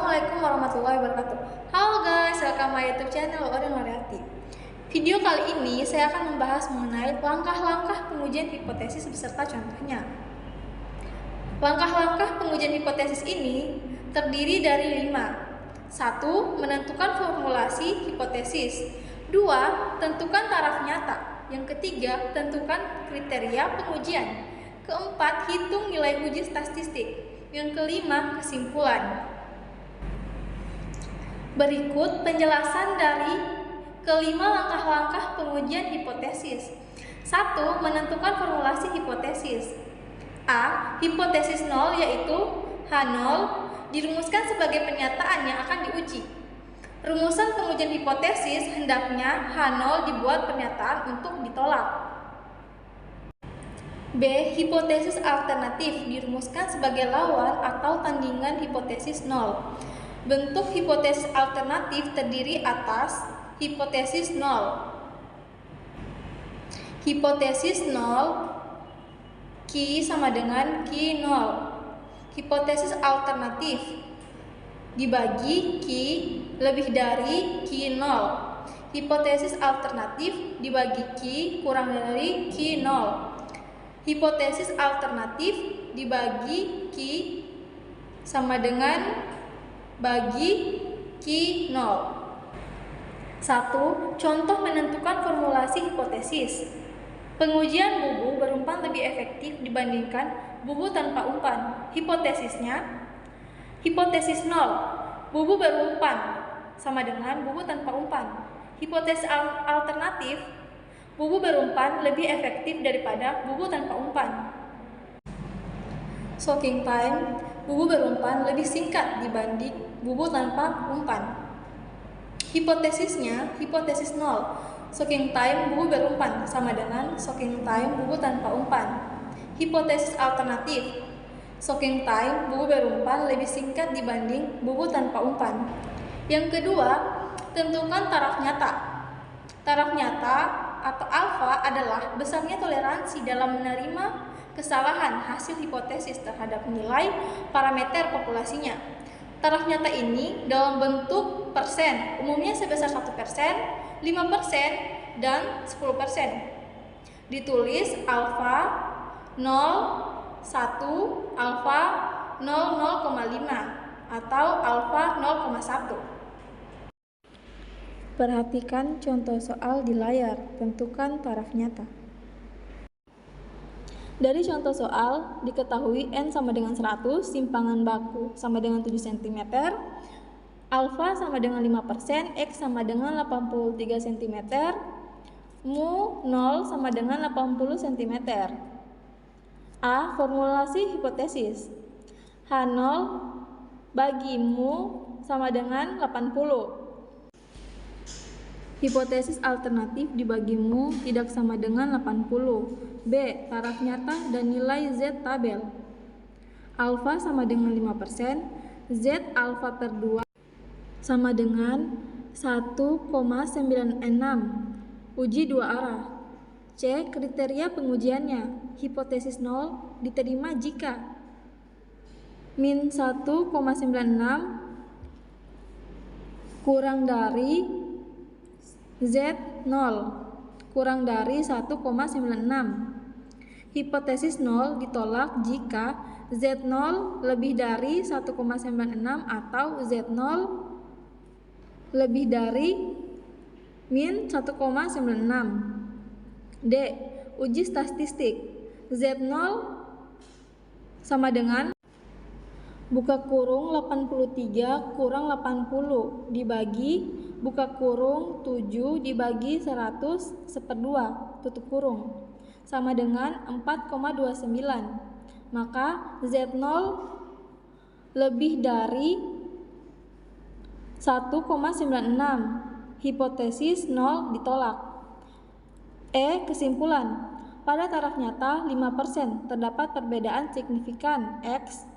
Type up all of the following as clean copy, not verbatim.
Assalamualaikum warahmatullahi wabarakatuh. Halo guys, welcome my YouTube channel Odin Mariati. Video kali ini saya akan membahas mengenai langkah-langkah pengujian hipotesis beserta contohnya. Langkah-langkah pengujian hipotesis ini terdiri dari 5. 1. Menentukan formulasi hipotesis. 2. Tentukan taraf nyata. Yang ketiga, tentukan kriteria pengujian. Keempat, hitung nilai uji statistik. Yang kelima, kesimpulan. Berikut penjelasan dari kelima langkah-langkah pengujian hipotesis. 1. Menentukan formulasi hipotesis. A. Hipotesis 0 yaitu H0 dirumuskan sebagai pernyataan yang akan diuji. Rumusan pengujian hipotesis hendaknya H0 dibuat pernyataan untuk ditolak. B. Hipotesis alternatif dirumuskan sebagai lawan atau tandingan hipotesis 0. Bentuk hipotesis alternatif terdiri atas hipotesis 0. Hipotesis 0 Q sama dengan Q0. Hipotesis alternatif dibagi Q lebih dari Q0. Hipotesis alternatif dibagi Q kurang dari Q0. Hipotesis alternatif dibagi Q sama dengan bagi Q0. 1. Contoh menentukan formulasi hipotesis. Pengujian bubu berumpan lebih efektif dibandingkan bubu tanpa umpan. Hipotesisnya, hipotesis 0, bubu berumpan sama dengan bubu tanpa umpan. Hipotesis alternatif, bubu berumpan lebih efektif daripada bubu tanpa umpan. Soaking time, bubu berumpan lebih singkat dibanding bubu tanpa umpan. Hipotesisnya, hipotesis 0, soaking time bubu berumpan sama dengan soaking time bubu tanpa umpan. Hipotesis alternatif, soaking time bubu berumpan lebih singkat dibanding bubu tanpa umpan. Yang kedua, tentukan taraf nyata. Taraf nyata atau alfa adalah besarnya toleransi dalam menerima kesalahan hasil hipotesis terhadap nilai parameter populasinya. Taraf nyata ini dalam bentuk persen, umumnya sebesar 1%, 5%, dan 10%. Ditulis alfa 0, 1, alfa 0,5 atau alfa 0,1. Perhatikan contoh soal di layar, tentukan taraf nyata. Dari contoh soal, diketahui N sama dengan 100, simpangan baku sama dengan 7 cm, alfa sama dengan 5%, X sama dengan 83 cm, mu 0 sama dengan 80 cm. A. Formulasi hipotesis. H0 bagi mu sama dengan 80. Hipotesis alternatif dibagi mu tidak sama dengan 80. B. Taraf nyata dan nilai Z tabel. Alfa sama dengan 5%, Z alfa per 2 sama dengan 1,96. Uji dua arah. C. Kriteria pengujiannya. Hipotesis 0 diterima jika min 1,96 kurang dari Z0 kurang dari 1,96. Hipotesis 0 ditolak jika Z0 lebih dari 1,96 atau Z0 lebih dari min 1,96. D. Uji statistik. Z0 sama dengan buka kurung 83 kurang 80 dibagi buka kurung 7 dibagi 100 1/2 tutup kurung sama dengan 4,29. Maka Z0 lebih dari 1,96. Hipotesis 0 ditolak. E. Kesimpulan. Pada taraf nyata 5% terdapat perbedaan signifikan X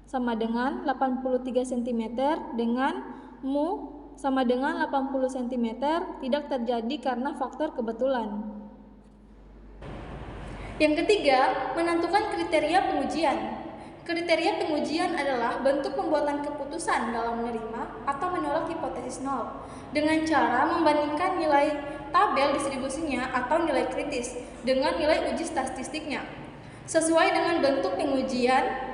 sama dengan 83 cm dengan mu sama dengan 80 cm tidak terjadi karena faktor kebetulan. Yang ketiga, menentukan kriteria pengujian. Kriteria pengujian adalah bentuk pembuatan keputusan dalam menerima atau menolak hipotesis nol dengan cara membandingkan nilai tabel distribusinya atau nilai kritis dengan nilai uji statistiknya sesuai dengan bentuk pengujian,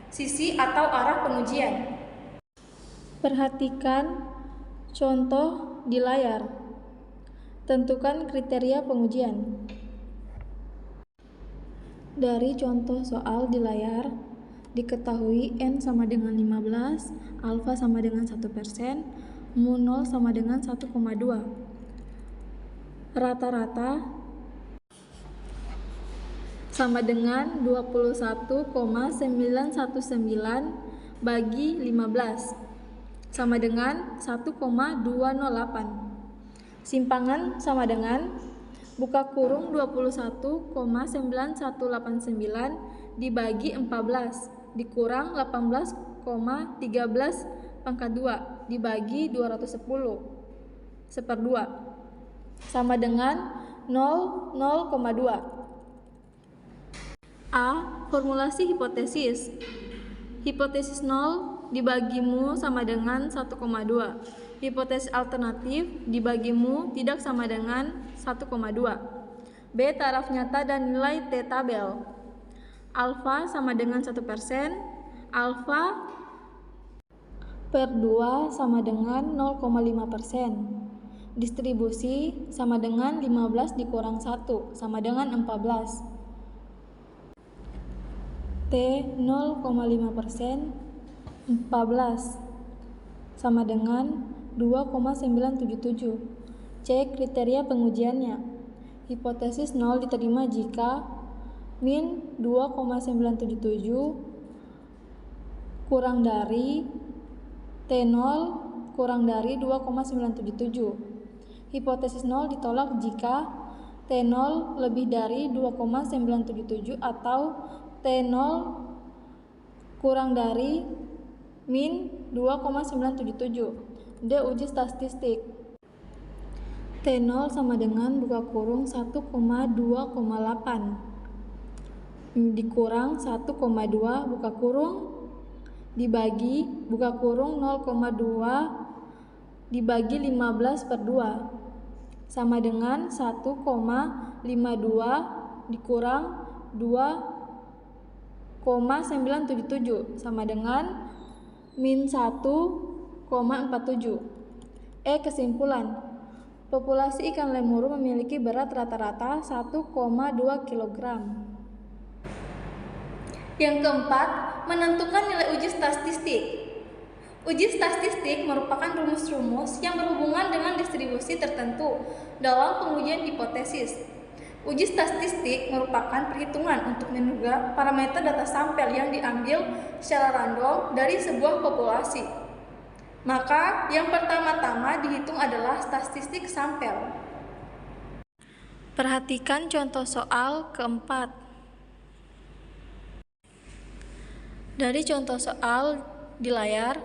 sisi atau arah pengujian. Perhatikan contoh di layar. Tentukan kriteria pengujian. Dari contoh soal di layar, diketahui N sama dengan 15, alfa sama dengan 1%, mu 0 sama dengan 1,2. Rata-rata sama dengan 21,919 bagi 15 sama dengan 1,208. Simpangan sama dengan buka kurung 21,9189 dibagi 14 dikurang 18,13 pangkat 2 dibagi 210 1/2 sama dengan 0,2. A. Formulasi hipotesis. Hipotesis 0 dibagi mu sama dengan 1,2. Hipotesis alternatif dibagi mu tidak sama dengan 1,2. B. Taraf nyata dan nilai T tabel. Alfa sama dengan 1%, alfa per 2 sama dengan 0,5%. Distribusi sama dengan 15 dikurang 1 sama dengan 14. T 0,5%, 14 sama dengan 2,977. C. Kriteria pengujiannya. Hipotesis 0 diterima jika min 2,977 kurang dari T0 kurang dari 2,977. Hipotesis 0 ditolak jika T0 lebih dari 2,977 atau T0 kurang dari min 2,977. D. Uji statistik. T0 sama dengan buka kurung 1,2,8 dikurang 1,2 buka kurung dibagi buka kurung 0,2 dibagi 15/2 sama dengan 1,52 dikurang 2,977 sama dengan min 1,47. E. Kesimpulan. Populasi ikan lemuru memiliki berat rata-rata 1,2 kg. Yang keempat, menentukan nilai uji statistik. Uji statistik merupakan rumus-rumus yang berhubungan dengan distribusi tertentu dalam pengujian hipotesis. Uji statistik merupakan perhitungan untuk menduga parameter data sampel yang diambil secara random dari sebuah populasi. Maka, yang pertama-tama dihitung adalah statistik sampel. Perhatikan contoh soal keempat. Dari contoh soal di layar,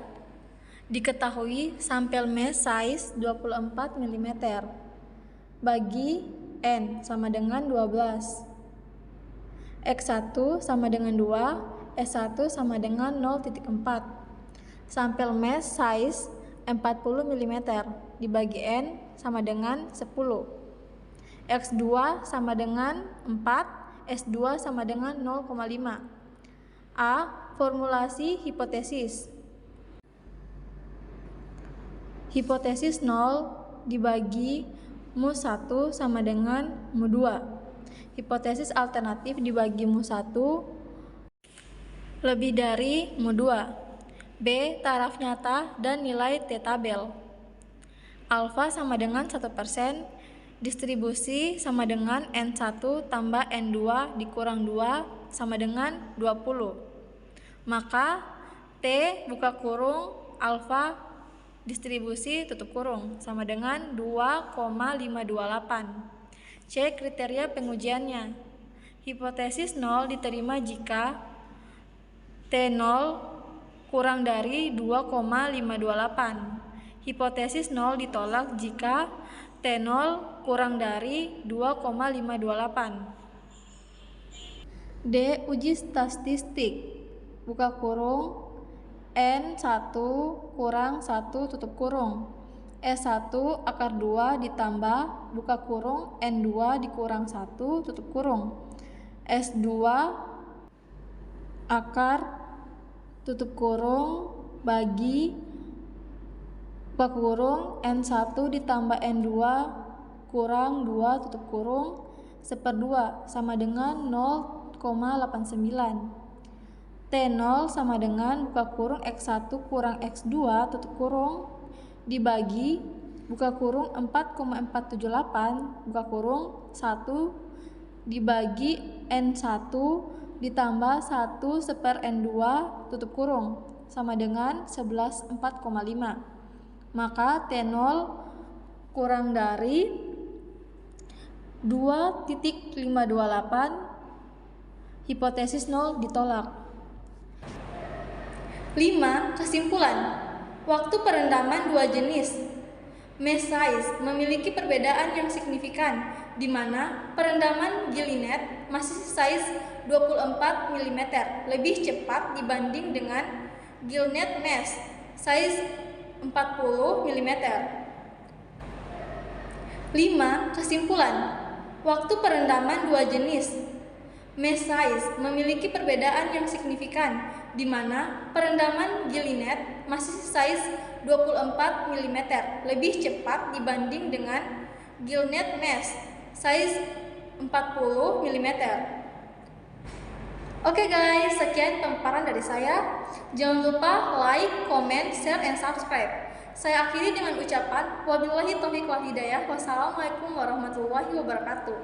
diketahui sampel mesh size 24 mm bagi N sama dengan 12. X1 sama dengan 2, S1 sama dengan 0,4. Sampel mesh size 40 mm dibagi N sama dengan 10. X2 sama dengan 4, S2 sama dengan 0,5. A. Formulasi hipotesis. Hipotesis 0 dibagi mu 1 sama dengan mu 2. Hipotesis alternatif dibagi mu 1 lebih dari mu 2. B. Taraf nyata dan nilai T tabel. Alfa sama dengan 1%, distribusi sama dengan N1 tambah N2 dikurang 2 sama dengan 20. Maka T buka kurung alfa distribusi tutup kurung sama dengan 2,528. C. Kriteria pengujiannya. Hipotesis 0 diterima jika T0 kurang dari 2,528. Hipotesis 0 ditolak jika T0 kurang dari 2,528. D. Uji statistik. buka kurung, N1 kurang 1 tutup kurung. S1 akar 2 ditambah buka kurung N2 dikurang 1 tutup kurung. S2 akar tutup kurung bagi buka kurung N1 ditambah N2 kurang 2 tutup kurung /2 sama dengan 0,89. T0 sama dengan buka kurung X1 kurang X2 tutup kurung dibagi buka kurung 4,478 buka kurung 1 dibagi N1 ditambah 1/N2 tutup kurung sama dengan 11,4,5. Maka T0 kurang dari 2,528, hipotesis 0 ditolak. 5. Kesimpulan. Waktu perendaman dua jenis mesh size memiliki perbedaan yang signifikan, di mana perendaman Gillnet masih size 24 mm lebih cepat dibanding dengan Gillnet mesh size 40 mm. 5. Kesimpulan. Waktu perendaman dua jenis mesh size memiliki perbedaan yang signifikan, di mana perendaman Gillnet masih size 24 mm lebih cepat dibanding dengan Gillnet mesh size 40 mm. Oke guys, sekian pemaparan dari saya. Jangan lupa like, comment, share, and subscribe. Saya akhiri dengan ucapan wabillahi taufiq wal hidayah. Wassalamualaikum warahmatullahi wabarakatuh.